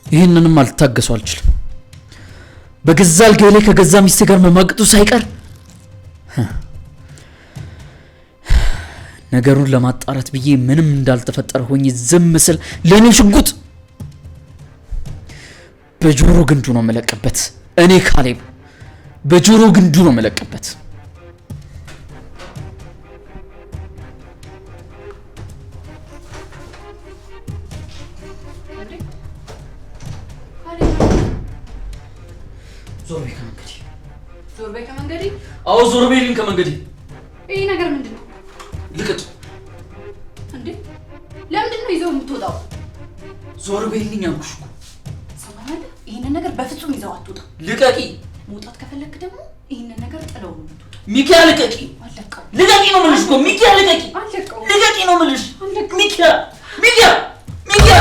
ይሄንንም አልታገሱ አልችልም። በገዛ አልጋዬ ላይ ከገዛ ሚስቴ ጋር መማገጡ ሳይቀር ነገሩን ለማጣራት ብዬ ምንም እንዳልተፈጠረ ሆኜ ዝም ስል ለኔ ሽጉጥ በጆሮ ግንዱ ነው መለቀበት። እኔ ካሌብ በጆሮ ግንዱ ነው መለቀበት። ዞር በይ ከመንገዴ። አዎ ዞር በይልኝ ከመንገዴ። ይሄ ነገር ምንድነው? ልቀቂ። እንዴ ለምንድን ነው ይዘው የምትወጣው? ዞር በይልኝ አልኩሽ እኮ። ሰማኸኝ? ይሄንን ነገር በፍጹም ይዘው አትወጣ። ልቀቂ። መውጣት ከፈለክ ደግሞ ይሄንን ነገር ጥለው ነው የምትወጣው። ሚኪያ ልቀቂ። አለቀው። ልቀቂ ነው የምልሽ እኮ ሚኪያ ልቀቂ። አለቀው። ልቀቂ ነው የምልሽ አለቀው። ሚኪያ ሚኪያ ሚኪያ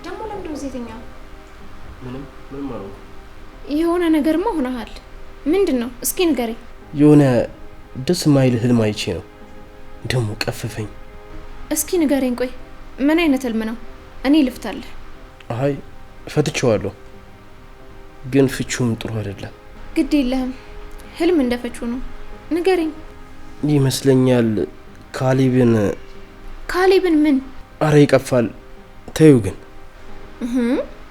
ደግሞ ለምንድነው ዜተኛው? ምንም አለው። የሆነ ነገርማ ሆነሃል። ምንድነው? እስኪ ንገረኝ። የሆነ ደስ ማይል ህልም አይቼ ነው። ደግሞ ቀፈፈኝ። እስኪ ንገረኝ። ቆይ ምን አይነት ህልም ነው? እኔ ልፍታለሁ። አይ ፈትቼዋለሁ፣ ግን ፍቹም ጥሩ አይደለም። ግድ የለህም፣ ህልም እንደፈቹ ነው። ንገረኝ። ይመስለኛል ካሌብን ምን? አረ ይቀፋል። ተይው ግን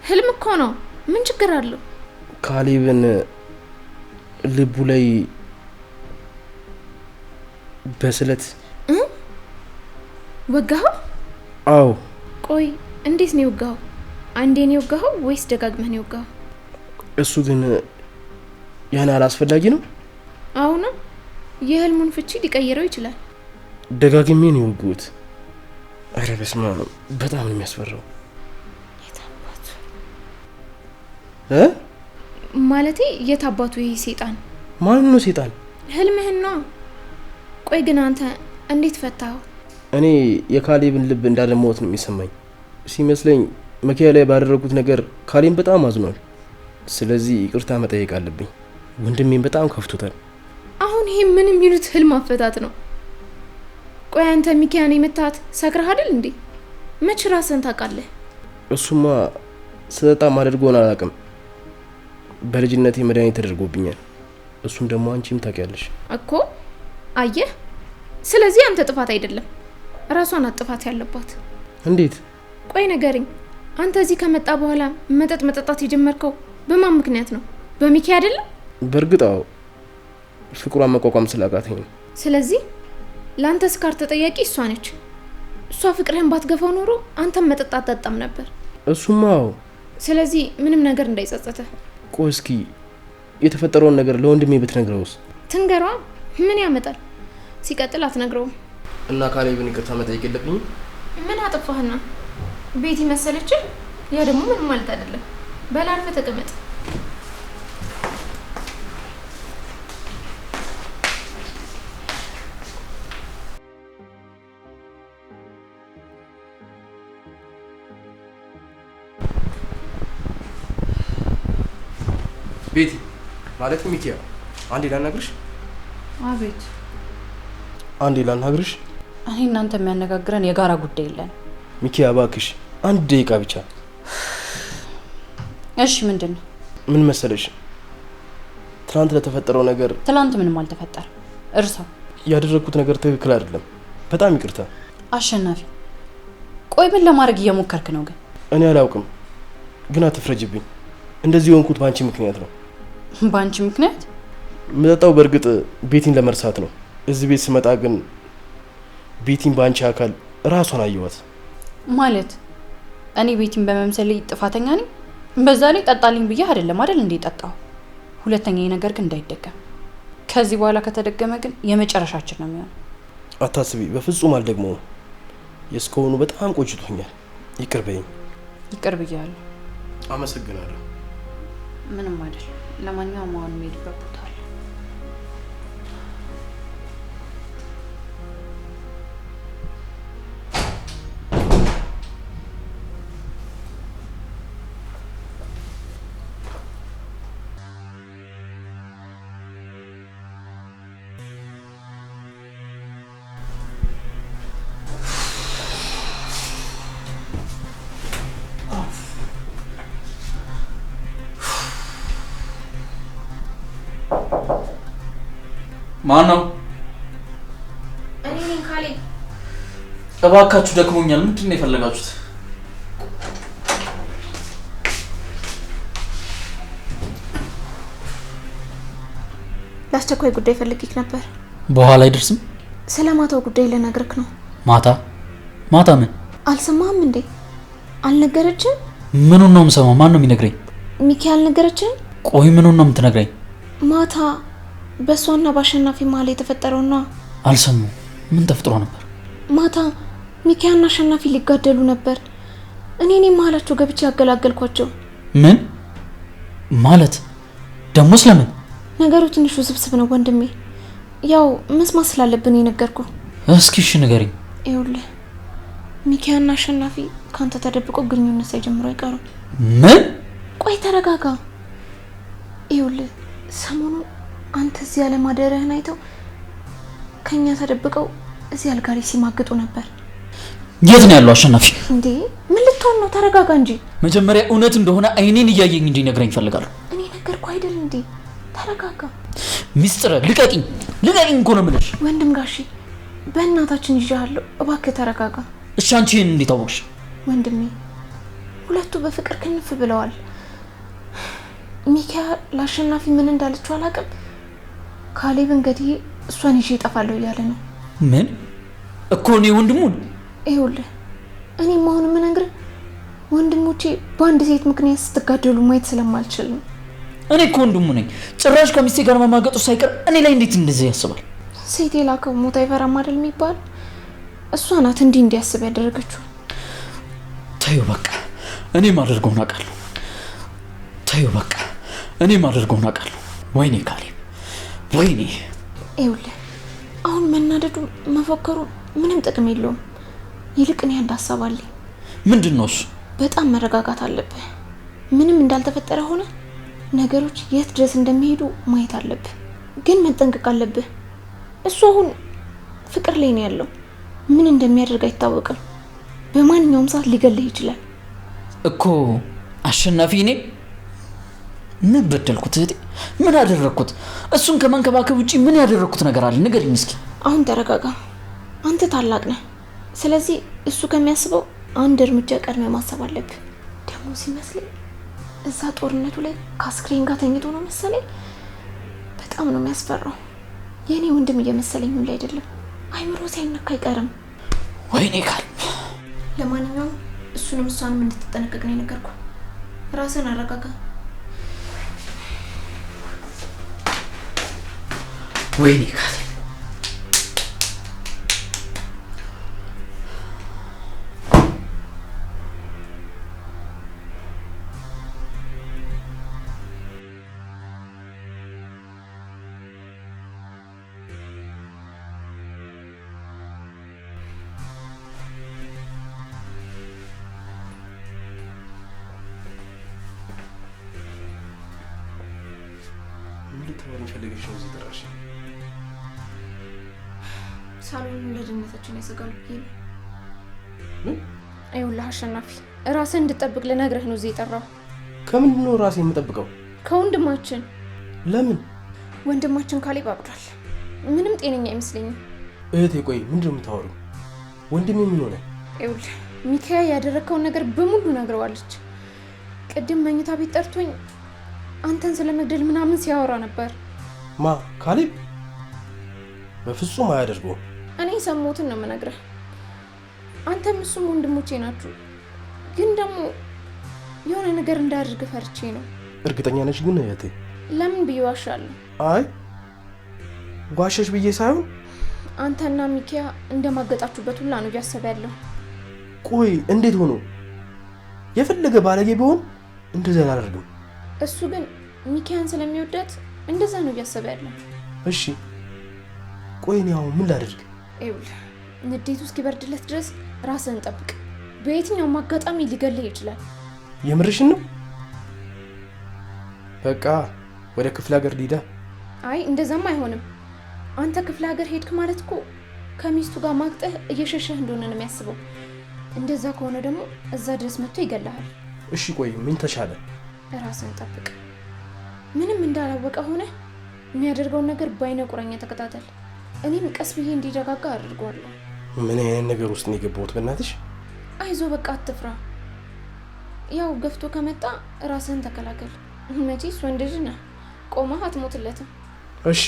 ህልም እኮ ነው። ምን ችግር አለው? ካሌብን ልቡ ላይ በስለት ወጋኸው? አዎ። ቆይ እንዴት ነው የወጋኸው? አንዴ ነው የወጋኸው ወይስ ደጋግመህ ነው የወጋኸው? እሱ ግን ያን አላስፈላጊ ነው። አሁን የህልሙን ፍቺ ሊቀይረው ይችላል። ደጋግሜ ነው የወጋሁት። አረ በስመ አብ፣ በጣም ነው የሚያስፈራው። የታባቱ ማለቴ የታባቱ ይሄ ሴጣን? ማን ነው ሴጣን? ህልምህን ነው። ቆይ ግን አንተ እንዴት ፈታኸው? እኔ የካሌብን ልብ እንዳለማወት ነው የሚሰማኝ። ሲመስለኝ መኪያ ላይ ባደረጉት ነገር ካሌብ በጣም አዝኗል። ስለዚህ ይቅርታ መጠየቅ አለብኝ። ወንድሜን በጣም ከፍቶታል። አሁን ይሄ ምን የሚሉት ህልም አፈታት ነው? ቆይ አንተ ሚኪያን የመታት ሰክረህ አይደል እንዴ? መች ራስህን ታውቃለህ? እሱማ ስለጣ ማድረግውን አላውቅም። በልጅነቴ መድኃኒት ተደርጎብኛል። እሱን ደግሞ አንቺም ታውቂያለሽ እኮ። አየህ፣ ስለዚህ አንተ ጥፋት አይደለም ራሷን አጥፋት ያለባት። እንዴት? ቆይ ንገረኝ፣ አንተ እዚህ ከመጣ በኋላ መጠጥ መጠጣት የጀመርከው በማን ምክንያት ነው? በሚኪ አይደለም? በእርግጥ አዎ፣ ፍቅሯን መቋቋም ስላቃተኝ ነው። ስለዚህ ለአንተ ስካር ተጠያቂ እሷ ነች። እሷ ፍቅርህን ባትገፋው ኖሮ አንተም መጠጥ አትጠጣም ነበር። እሱማ አዎ። ስለዚህ ምንም ነገር እንዳይጸጸተ። ቆይ እስኪ የተፈጠረውን ነገር ለወንድሜ ብትነግረውስ? ትንገሯ፣ ምን ያመጣል? ሲቀጥል አትነግረውም እና ካሌብን ይቅርታ መጠየቅ የለብኝም? ምን አጠፋህና? ቤቲ መሰለች? ያ ደግሞ ምን ማለት አይደለም። በላርፈ ተቀመጥ። ቤቲ ማለት ሚኪያ፣ አንዴ ላናግርሽ። አቤት። አንዴ ላናግርሽ። እኔ እናንተ የሚያነጋግረን የጋራ ጉዳይ የለን። ሚኪያ እባክሽ አንድ ደቂቃ ብቻ። እሺ ምንድን ነው? ምን መሰለሽ፣ ትናንት ለተፈጠረው ነገር። ትናንት ምንም አልተፈጠረ፣ እርሳው። ያደረኩት ነገር ትክክል አይደለም፣ በጣም ይቅርታ። አሸናፊ፣ ቆይ ምን ለማድረግ እየሞከርክ ነው? ግን እኔ አላውቅም፣ ግን አትፍረጅብኝ። እንደዚህ የሆንኩት ባንቺ ምክንያት ነው። ባንቺ ምክንያት? መጣው በእርግጥ ቤቲን ለመርሳት ነው። እዚህ ቤት ስመጣ ግን ቤቲን ባንቺ አካል ራሷን አየዋት። ማለት እኔ ቤቲን በመምሰል ጥፋተኛ ነኝ? በዛ ላይ ጠጣልኝ ብዬ አይደለም አይደል እንዴ ጠጣው። ሁለተኛ ነገር ግን እንዳይደገም። ከዚህ በኋላ ከተደገመ ግን የመጨረሻችን ነው የሚሆነው። አታስቢ፣ በፍጹም አልደግመውም። የስከሆኑ በጣም ቆጭቶኛል። ይቅር በይኝ። ይቅር ብያለሁ። አመሰግናለሁ። ምንም አይደል። ለማንኛውም አሁን ሄድበት ቦታ አለ። ማን ነው? እኔ ነኝ ካሌብ። እባካችሁ ደክሞኛል። ምንድን ነው የፈለጋችሁት? ለአስቸኳይ ጉዳይ ፈልጌክ ነበር። በኋላ አይደርስም? ስለ ማታው ጉዳይ ልነግርክ ነው። ማታ? ማታ ምን? አልሰማህም እንዴ? አልነገረችም? ምኑን ነው የምሰማው? ማን ነው የሚነግረኝ? ሚኪ አልነገረችም? ቆይ ምኑን ነው የምትነግረኝ? ማታ በእሷና በአሸናፊ መሀል የተፈጠረው ነው። አልሰማሁም። ምን ተፈጥሮ ነበር? ማታ ሚኪያና አሸናፊ ሊጋደሉ ነበር። እኔ መሀላቸው ገብቼ ያገላገልኳቸው። ምን ማለት? ደግሞ ስለምን? ነገሩ ትንሽ ውስብስብ ነው ወንድሜ። ያው መስማት ስላለብን የነገርኩ። እስኪ እሺ ንገሪኝ። ይኸውልህ ሚኪያና አሸናፊ ካንተ ተደብቆ ግንኙነት ሳይጀምሩ አይቀሩም። ምን? ቆይ ተረጋጋ። ይኸውልህ ሰሞኑን አንተ እዚህ ያለ ማደረህን አይተው ከኛ ተደብቀው እዚህ አልጋሪ ሲማግጡ ነበር። የት ነው ያለው አሸናፊ? እንዴ ምን ልትሆን ነው? ተረጋጋ እንጂ። መጀመሪያ እውነት እንደሆነ አይኔን እያየኝ እንዲነግረኝ ፈልጋለሁ። እኔ ነገርኩ አይደል እንዴ? ተረጋጋ። ሚስጥር ልቀቂኝ፣ ልቀቂኝ እኮ ነው የምልሽ። ወንድም ጋሺ በእናታችን ይዣለሁ፣ እባክህ ተረጋጋ። እሺ አንቺ ይሄን እንዴት አወቅሽ? ወንድሜ ሁለቱ በፍቅር ክንፍ ብለዋል። ሚኪያ ለአሸናፊ ምን እንዳለችው አላውቅም። ካሌብ እንግዲህ እሷን ይዤ እጠፋለሁ እያለ ነው። ምን እኮ ነው ወንድሙን? ይኸውልህ እኔም አሁን የምነግርህ ወንድሞቼ በአንድ ሴት ምክንያት ስትጋደሉ ማየት ስለማልችል ነው። እኔ እኮ ወንድሙ ነኝ። ጭራሽ ከሚስቴ ጋር መማገጡ ሳይቀር እኔ ላይ እንዴት እንደዚህ ያስባል? ሴት የላከው ሞት አይፈራም አይደል የሚባል? እሷ ናት እንዲህ እንዲያስብ ያደረገችው። ተይው በቃ፣ እኔ ማደርገውን አውቃለሁ። ተይው በቃ፣ እኔ ማደርገውን አውቃለሁ። ወይኔ ካሌብ ወይኔ። ይኸውልህ አሁን መናደዱ መፎከሩ ምንም ጥቅም የለውም። ይልቅ እኔ አንድ ሀሳብ አለኝ። ምንድን ነው እሱ? በጣም መረጋጋት አለብህ። ምንም እንዳልተፈጠረ ሆነ ነገሮች የት ድረስ እንደሚሄዱ ማየት አለብህ። ግን መጠንቀቅ አለብህ። እሱ አሁን ፍቅር ላይ ነው ያለው። ምን እንደሚያደርግ አይታወቅም። በማንኛውም ሰዓት ሊገልህ ይችላል እኮ። አሸናፊ እኔ ምን በደልኩት? እህቴ ምን አደረኩት? እሱን ከመንከባከብ ውጪ ምን ያደረኩት ነገር አለ? ንገሪኝ እስኪ። አሁን ተረጋጋ። አንተ ታላቅ ነህ። ስለዚህ እሱ ከሚያስበው አንድ እርምጃ ቀድመ ማሰብ አለብህ። ደግሞ ሲመስለኝ እዛ ጦርነቱ ላይ ከአስክሬን ጋር ተኝቶ ነው መሰለኝ። በጣም ነው የሚያስፈራው። የኔ ወንድም እየመሰለኝ ሁሉ አይደለም። አይምሮ ሳይነካ አይቀርም። ወይኔ ካል ለማንኛውም እሱንም እሷንም እንድትጠነቀቅ ነው የነገርኩህ። ራስን አረጋጋ። ወይኔ ካል ልትሆን ፈልገሽ ነው እዚህ ጠራሽ? ሳሎን ለደህንነታችን ያሰጋል። ምን? አይውልህ አሸናፊ፣ ራስን እንድጠብቅ ልነግርህ ነው እዚህ የጠራው። ከምንድን ነው ራሴን የምጠብቀው? ከወንድማችን። ለምን? ወንድማችን ካሌብ አብዷል። ምንም ጤነኛ አይመስለኝም። እህቴ ቆይ ምንድን ነው የምታወሪው? ወንድሜ ምን ሆነ? አይውልህ ሚካያ ያደረከውን ነገር በሙሉ ነግረዋለች። ቅድም መኝታ ቤት ጠርቶኝ አንተን ስለመግደል ምናምን ሲያወራ ነበር። ማ? ካሌብ? በፍጹም አያደርገውም። እኔ ሰሞትን ነው የምነግርህ። አንተም እሱም ወንድሞቼ ናችሁ። ግን ደግሞ የሆነ ነገር እንዳደርግ ፈርቼ ነው። እርግጠኛ ነሽ ግን እህቴ? ለምን ብዬ ዋሻለሁ? አይ ዋሸሽ ብዬ ሳይሆን አንተና ሚኪያ እንደማገጣችሁበት ሁላ ነው እያሰበ ያለው። ቆይ እንዴት ሆኖ? የፈለገ ባለጌ ቢሆን እንደዛ አላደርግም። እሱ ግን ሚኪያን ስለሚወዳት እንደዛ ነው እያሰበ ያለው። እሺ ቆይ እኔ አሁን ምን ላድርግ? ይኸውልህ ንዴቱ እስኪበርድለት ድረስ ራስህን ጠብቅ። በየትኛውም አጋጣሚ ሊገልህ ይችላል። የምርሽን ነው? በቃ ወደ ክፍለ ሀገር ሊዳ? አይ እንደዛም አይሆንም። አንተ ክፍለ ሀገር ሄድክ ማለት እኮ ከሚስቱ ጋር ማግጠህ እየሸሸህ እንደሆነ ነው የሚያስበው። እንደዛ ከሆነ ደግሞ እዛ ድረስ መጥቶ ይገልሃል። እሺ ቆይ ምን ተሻለ? ራስህን ጠብቅ። ምንም እንዳላወቀ ሆነ የሚያደርገውን ነገር በአይነ ቁራኛ ተከታተል። እኔም ቀስ ብዬ እንዲረጋጋ አድርጓለሁ። ምን አይነት ነገር ውስጥ ነው የገባሁት? በእናትሽ አይዞ በቃ አትፍራ። ያው ገፍቶ ከመጣ ራስህን ተከላከል። መቼስ ወንድ ልጅ ነህ፣ ቆመህ አትሞትለትም። እሺ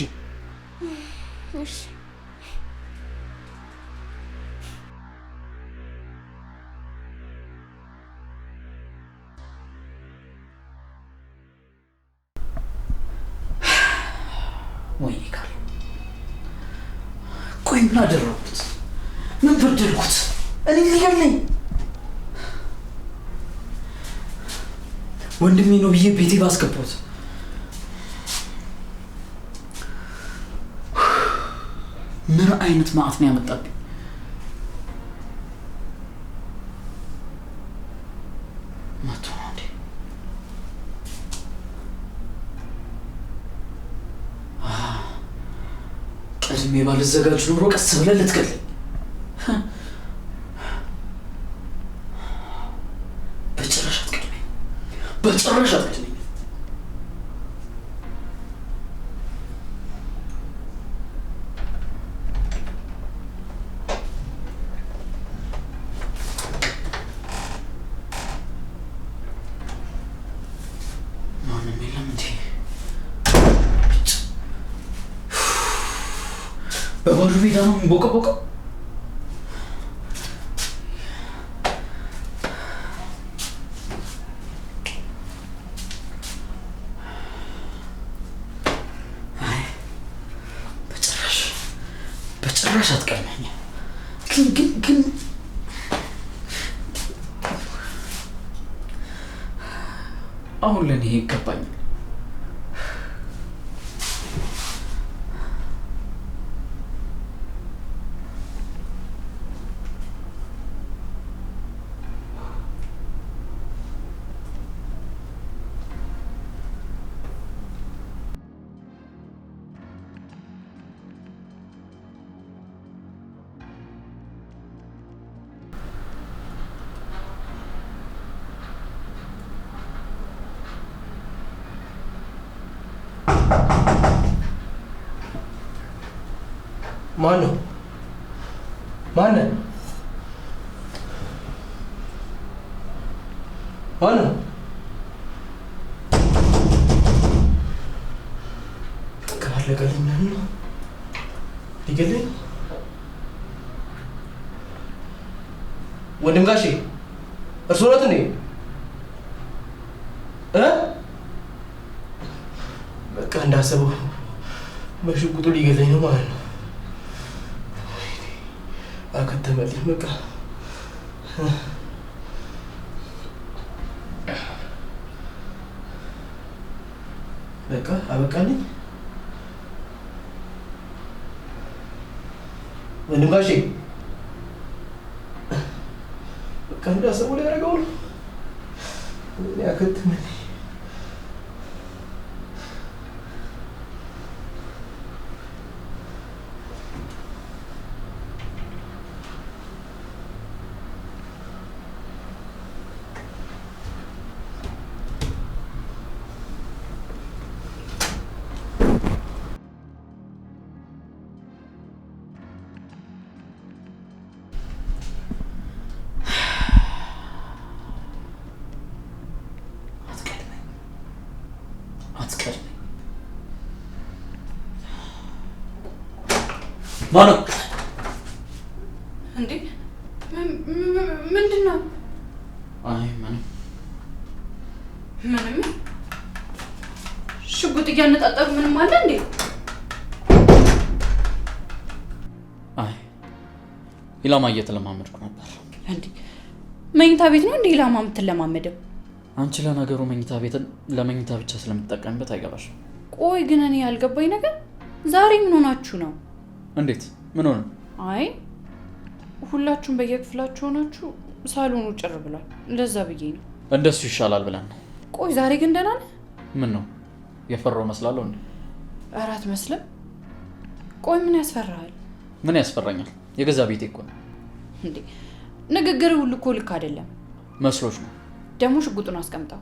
እሺ ወይኔ ካል ቆይ ምን አደረኩት? ምን በደልኩት? እኔ ሊገለኝ ወንድሜ ነው ብዬ ቤቴ ባስገባሁት ምን አይነት ማዕት ነው ያመጣብኝ? መቶ እንዴ ቀድሜ ባልዘጋጅ ኖሮ ቀስ ብለህ ልትገለኝ። በጭራሽ አትቀድመኝ፣ በጭራሽ አትቀድመኝ። ማንም የለም እንዴ? በባዶ ሜዳ ነው የሚቦቀቦቀው። በጭራሽ አትቀድመኝ። ግን አሁን ለኔ ይገባኛል። ማን ነው? ማን? ማነው? ካለቀልኝ ነው ሊገለኝ ነው። ወንድም ጋሼ እርስዎ ኖት እንዴ? በቃ እንዳሰበው በሽጉጡ ሊገለኝ ነው ማለት ነው። አከተመልኝ በቃ። በቃ አበቃልኝ። ወንድም ጋሼ በቃ እንዳሰበው ሊያደርገው ነው። ያከተመልኝ ማነው እንዴ? ምንድን ነው? አይ ምንም ሽጉጥ እያነጣጠሩ ምንም አለ እንዴ? አይ ኢላማ እየተለማመድኩ ነበር። እንዴ መኝታ ቤት ነው እንዴ ኢላማ የምትለማመደው? አንቺ ለነገሩ መኝታ ቤትን ለመኝታ ብቻ ስለምትጠቀምበት አይገባሽም። ቆይ ግን እኔ ያልገባኝ ነገር ዛሬ ምን ሆናችሁ ነው? እንዴት ምን ሆነ? አይ ሁላችሁም በየክፍላችሁ ሆናችሁ ሳሎኑ ጭር ብሏል። ለዛ ብዬ ነው። እንደሱ ይሻላል ብለን ነው። ቆይ ዛሬ ግን ደህና ነህ? ምን ነው የፈራው መስላለሁ እንዴ? ኧረ አትመስልም። ቆይ ምን ያስፈራሃል? ምን ያስፈራኛል? የገዛ ቤቴ እኮ ነው። እንዴ ንግግር ሁሉ እኮ ልክ አይደለም። መስሎሽ ነው? ደግሞ ሽጉጡን አስቀምጠው።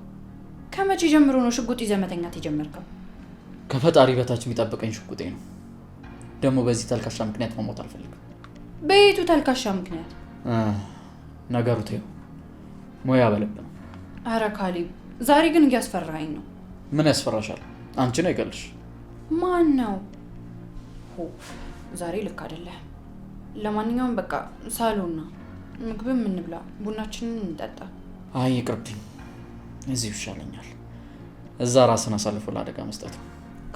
ከመቼ ጀምሮ ነው ሽጉጥ ይዘህ መተኛት የጀመርከው? ከፈጣሪ በታች የሚጠብቀኝ ሽጉጤ ነው። ደግሞ በዚህ ተልካሻ ምክንያት መሞት አልፈልግም። በየቱ ተልካሻ ምክንያት? ነገሩ ተይው፣ ሙያ በልብ ነው። አረ ካሌብ ዛሬ ግን እያስፈራኸኝ ነው። ምን ያስፈራሻል? አንቺ ነው ይገልሽ። ማን ነው? ዛሬ ልክ አይደለህም። ለማንኛውም በቃ ሳሎና ምግብም እንብላ፣ ቡናችንን እንጠጣ። አይ ይቅርብኝ፣ እዚሁ ይሻለኛል። እዛ ራስን አሳልፎ ለአደጋ መስጠት ነው።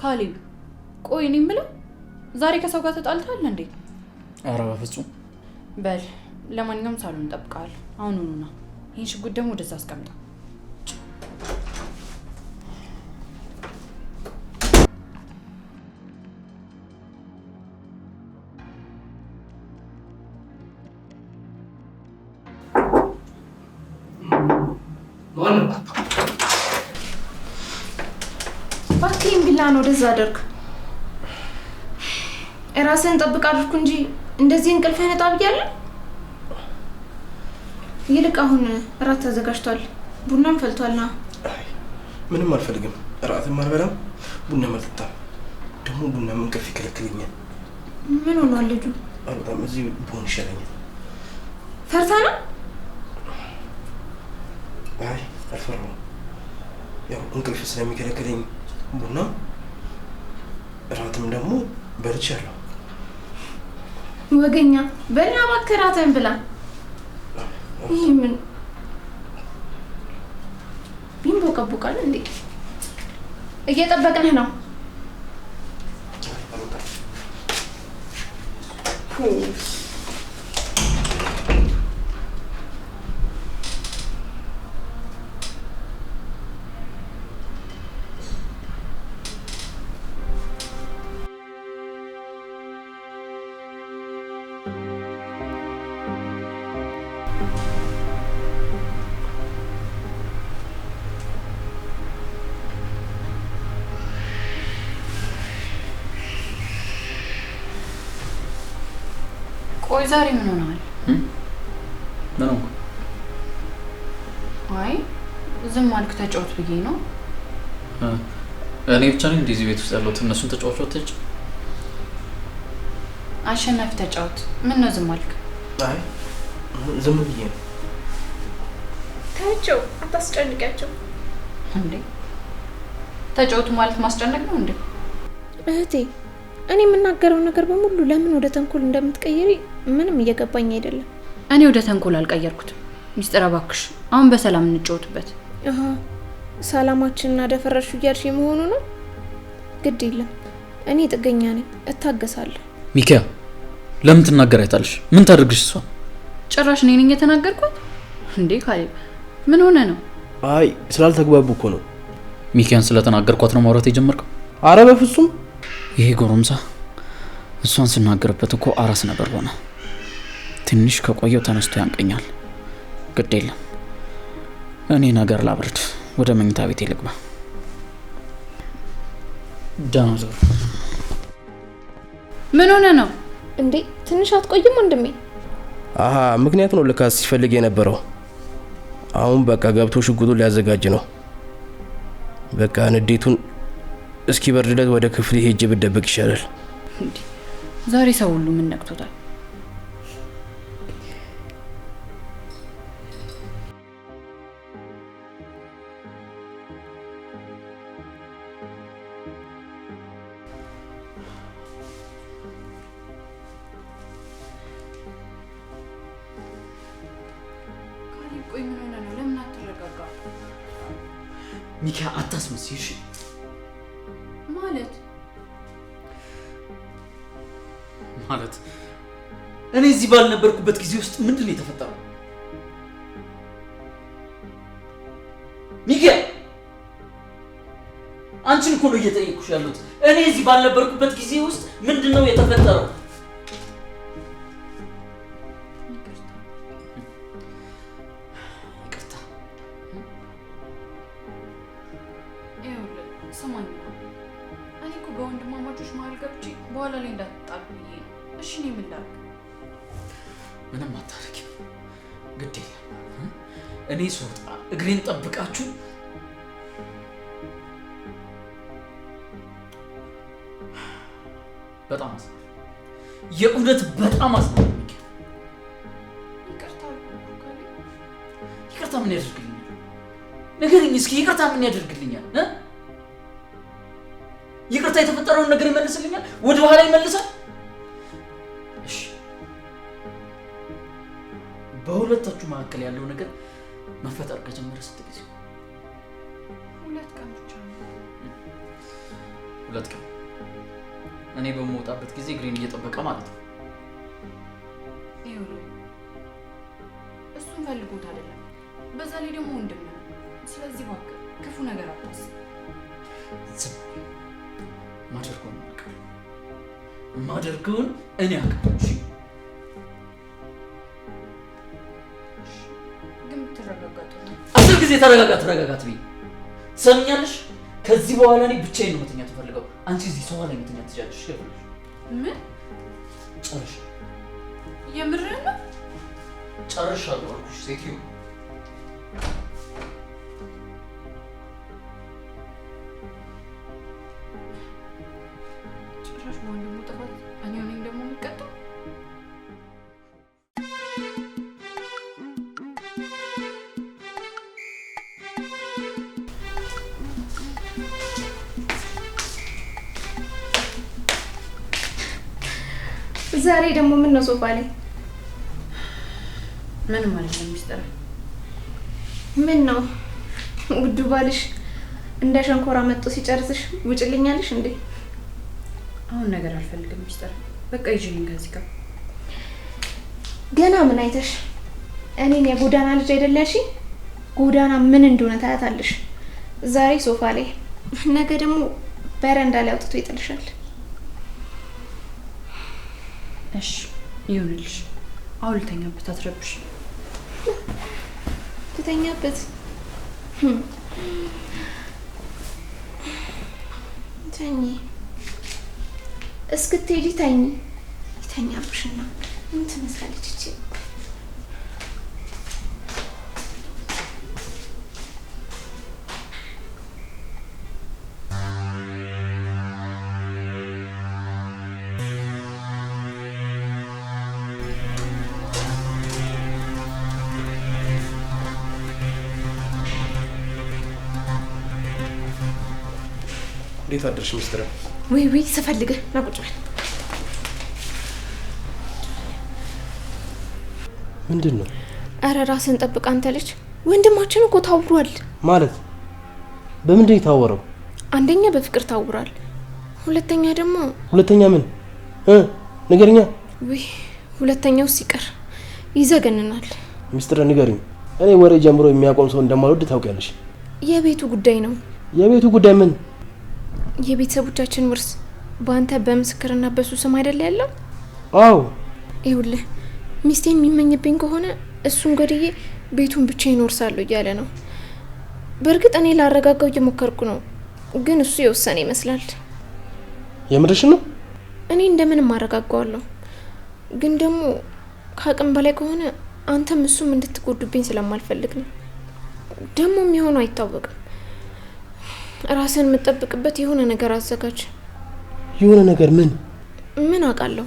ካሌብ ቆይ እኔ የምለው ዛሬ ከሰው ጋር ተጣልተሃል እንዴ? ኧረ በፍጹም። በል ለማንኛውም ሳሎን እንጠብቃለን። አሁን ኑና ይህን ሽጉጥ ደግሞ ወደዛ አስቀምጠው። ባክህን ቢላን ወደዛ አድርግ። ራስህን ጠብቅ አድርኩ እንጂ እንደዚህ እንቅልፍህን እጣ ብያለሁ። ይልቅ አሁን እራት ተዘጋጅቷል፣ ቡናም ፈልቷልና። ምንም አልፈልግም። እራትም አልበላም፣ ቡናም አልጠጣም። ደግሞ ቡናም እንቅልፍ ይከለክለኛል። ምን ሆኗል ልጁ? በጣም እዚህ ብሆን ይሻለኛል። ፈርታ ነው? አይ አልፈራሁም። ያው እንቅልፍ ስለሚከለክለኝ ቡና እራትም ደግሞ በልቻለሁ። ወገኛ በላ እባክህ እራትህን ብላ። ይህ ምን ቢንቦቀቦቃል እንዴ? እየጠበቅንህ ነው። ቆይ ዛሬ ምን ሆነሃል? ምን ሆንኩ? አይ ዝም አልክ ተጫወት ብዬ ነው። እኔ ብቻ ነኝ እንደዚህ ቤት ውስጥ ያለሁት? እነሱን ተጫዋቾች አሸናፊ ተጫወት። ምን ነው ዝም አልክ? አይ ዝም ብዬ ነው። ታያቸው፣ አታስጨንቂያቸው። እንዴ ተጫወቱ ማለት ማስጨነቅ ነው እንዴ? እህቴ እኔ የምናገረው ነገር በሙሉ ለምን ወደ ተንኮል እንደምትቀይሪ ምንም እየገባኝ አይደለም። እኔ ወደ ተንኮል አልቀየርኩትም። ሚስጥር እባክሽ አሁን በሰላም እንጫወትበት። አሃ ሰላማችንን አደፈረሹ እያልሽ መሆኑ ነው? ግድ የለም እኔ ጥገኛ ነኝ፣ እታገሳለሁ። ሚኪያ ለምን ትናገሪያታለሽ? ምን ታደርግሽ እሷ? ጭራሽ እኔ ነኝ የተናገርኩት እንዴ? ካሌብ ምን ሆነ ነው? አይ ስላልተግባቡ እኮ ነው። ሚኪያን ስለተናገርኳት ነው ማውራት የጀመርከው? አረ በፍጹም። ይሄ ጎረምሳ እሷን ስናገርበት እኮ አራስ ነበር ሆነ። ትንሽ ከቆየው ተነስቶ ያንቀኛል። ግድ የለም እኔ ነገር ላብርድ፣ ወደ መኝታ ቤት ልግባ። ዳናዞር ምን ሆነ ነው እንዴ? ትንሽ አትቆይም ወንድሜ? አሃ ምክንያት ነው ለካስ ሲፈልግ የነበረው። አሁን በቃ ገብቶ ሽጉጡን ሊያዘጋጅ ነው። በቃ ንዴቱን እስኪ በርድለት ወደ ክፍል ሄጄ ብደብቅ ይሻላል። እንዴ ዛሬ ሰው ሁሉ ምን ነክቶታል? ቆይ ምን ሆነ ነው? ለምን አትረጋጋ? ሚኪያ አታስመስይ እሺ? ማለት እኔ እዚህ ባልነበርኩበት ጊዜ ውስጥ ምንድን ነው የተፈጠረው? ሚኪያ አንቺን እኮ ነው እየጠየቅኩሽ ያለሁት። እኔ እዚህ ባልነበርኩበት ጊዜ ውስጥ ምንድን ነው የተፈጠረው? ይቅርታ። ይኸውልህ ስማኝ፣ እኔ እኮ በወንድማማቾች መሀል ገብቼ በኋላ ላይ እንዳትጣሉ ብዬ ነው። እሺ እኔ ምን ላድርግ? ምንም አታደርጊም። ግድ የለም እኔ ስወጣ እግሬን ጠብቃችሁ በጣም አዝናለሁ። የእውነት በጣም አዝናለሁ። ይቅርታ አልኩህ ካሌብ። ይቅርታ ምን ያደርግልኛል? ንገሪኝ እስኪ ይቅርታ ምን ያደርግልኛል? ይቅርታ የተፈጠረውን ነገር ይመልስልኛል? ወደ ኋላ ይመልሳል? እሺ በሁለታችሁ መካከል ያለው ነገር መፈጠር ከጀመረ ስንት ጊዜ? 2 ቀን ብቻ ነው። 2 ቀን? እኔ በመውጣበት ጊዜ እግሬን እየጠበቀ ማለት ነው። ይኸውልህ እሱን ፈልጎት አይደለም፣ በዛ ላይ ደግሞ ወንድም ነው። ስለዚህ እባክህ ክፉ ነገር አታስብ። ዝም ማደርገውን እኔ አውቃለሁ። እሺ ግን ተረጋጋት። 10 ጊዜ ተረጋጋት ብዬ ሰምኛለሽ። ከዚህ በኋላ እኔ ብቻዬን ነው መተኛት የምፈልገው። አንቺ እዚህ ሶፋ ላይ መተኛት ትችያለሽ። ይገባልሽ? ምን ጨርሽ? የምርህን ነው? ጨርሻለሁ አልኩሽ ሴትዮ። ጭራሽ በወንድሙ ጥፋት እኔ ነኝ ደግሞ የሚቀጣው? ዛሬ ደግሞ ምን ነው ሶፋ ላይ? ምንም ማለት ነው ሚስጥር። ምን ነው ውዱ ባልሽ እንደ ሸንኮራ መጥቶ ሲጨርስሽ ውጭልኛለሽ እንዴ? አሁን ነገር አልፈልግም ሚስጥር። በቃ ይጅልኝ ከዚህ ጋር። ገና ምን አይተሽ? እኔን የጎዳና ልጅ አይደለሽ? ጎዳና ምን እንደሆነ ታያታለሽ። ዛሬ ሶፋ ላይ፣ ነገ ደግሞ በረንዳ ላይ አውጥቶ ይጥልሻል። እሺ ይሁንልሽ። አሁን ልተኛበት፣ አትረብሽ። ልተኛበት? ተኝ፣ እስክትሄጂ ተኝ። ይተኛብሽና ምን ትመስላለች እቺ? እንዴት አደርሽ ሚስትር? ወይ ስፈልግህ ና ቁጭ በል። ምንድን ነው? አረ ራስን ጠብቅ አንተ ልጅ። ወንድማችን እኮ ታውሯል። ማለት በምንድን የታወረው? አንደኛ በፍቅር ታውሯል፣ ሁለተኛ ደግሞ ሁለተኛ ምን ንገሪኛ። ወይ ሁለተኛው ሲቀር ይዘገንናል። ሚስትር ንገሪኝ። እኔ ወሬ ጀምሮ የሚያቆም ሰው እንደማልወድ ታውቂያለሽ። የቤቱ ጉዳይ ነው። የቤቱ ጉዳይ ምን? የቤተሰቦቻችን ውርስ በአንተ በምስክርና በሱ ስም አይደል ያለው? አዎ ይኸውልህ ሚስቴን የሚመኝብኝ ከሆነ እሱን ገድዬ ቤቱን ብቻዬን እወርሳለሁ እያለ ነው። በእርግጥ እኔ ላረጋጋው እየሞከርኩ ነው፣ ግን እሱ የወሰነ ይመስላል። የምርሽ ነው? እኔ እንደምንም አረጋጋዋለሁ፣ ግን ደግሞ ከአቅም በላይ ከሆነ አንተም እሱም እንድትጎዱብኝ ስለማልፈልግ ነው። ደግሞ የሚሆነው አይታወቅም። ራስን የምጠብቅበት የሆነ ነገር አዘጋጅ። የሆነ ነገር ምን? ምን አውቃለሁ።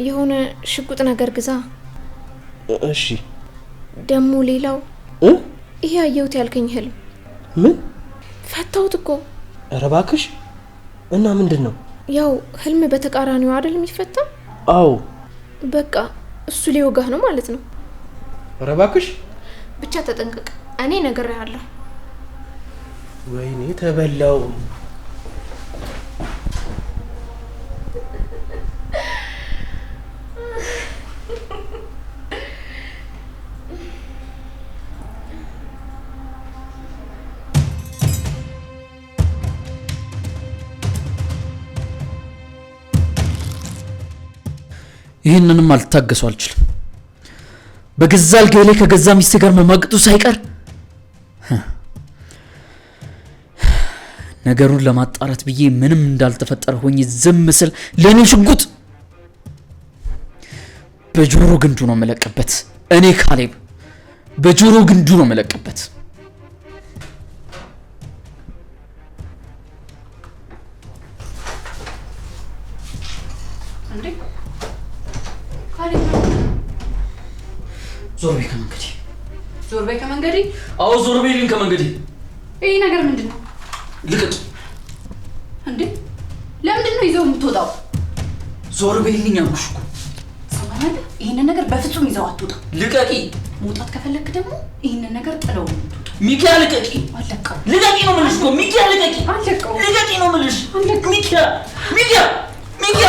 የሆነ ሽጉጥ ነገር ግዛ። እሺ። ደግሞ ሌላው ይሄ አየሁት ያልከኝ ህልም ምን? ፈታሁት እኮ። ኧረ እባክሽ። እና ምንድን ነው? ያው ህልም በተቃራኒው አይደል የሚፈታ? አዎ። በቃ እሱ ሊወጋህ ነው ማለት ነው። ኧረ እባክሽ። ብቻ ተጠንቀቅ። እኔ ነግሬሃለሁ። ወይኔ ተበላው። ይህንንም አልታገሰው አልችልም። በገዛ አልጋዬ ላይ ከገዛ ሚስቴ ጋር መማገጡ ሳይቀር ነገሩን ለማጣራት ብዬ ምንም እንዳልተፈጠረ ሆኜ ዝም ስል ለኔ ሽጉጥ በጆሮ ግንዱ ነው መለቀበት። እኔ ካሌብ በጆሮ ግንዱ ነው መለቀበት። እንዴ ካሌብ ዞር በይ ከመንገዴ። ዞር በይ ከመንገዴ? አዎ ዞር በይልኝ ከመንገዴ። ይሄ ነገር ምንድነው? ልቀቂ። እንዴ ለምንድን ነው ይዘው የምትወጣው? ዞር በይልኝ አልኩሽ እኮ። ሰማኸኝ? ይሄንን ነገር በፍጹም ይዘው አትወጣ። ልቀቂ። መውጣት ከፈለክ ደግሞ ይሄንን ነገር ጥለው የምትወጣ። ሚኪያ ልቀቂ። አለቀው። ልቀቂ ነው የምልሽ እኮ ሚኪያ ልቀቂ። አለቀው። ልቀቂ ነው የምልሽ። አለቀው። ሚኪያ ሚኪያ ሚኪያ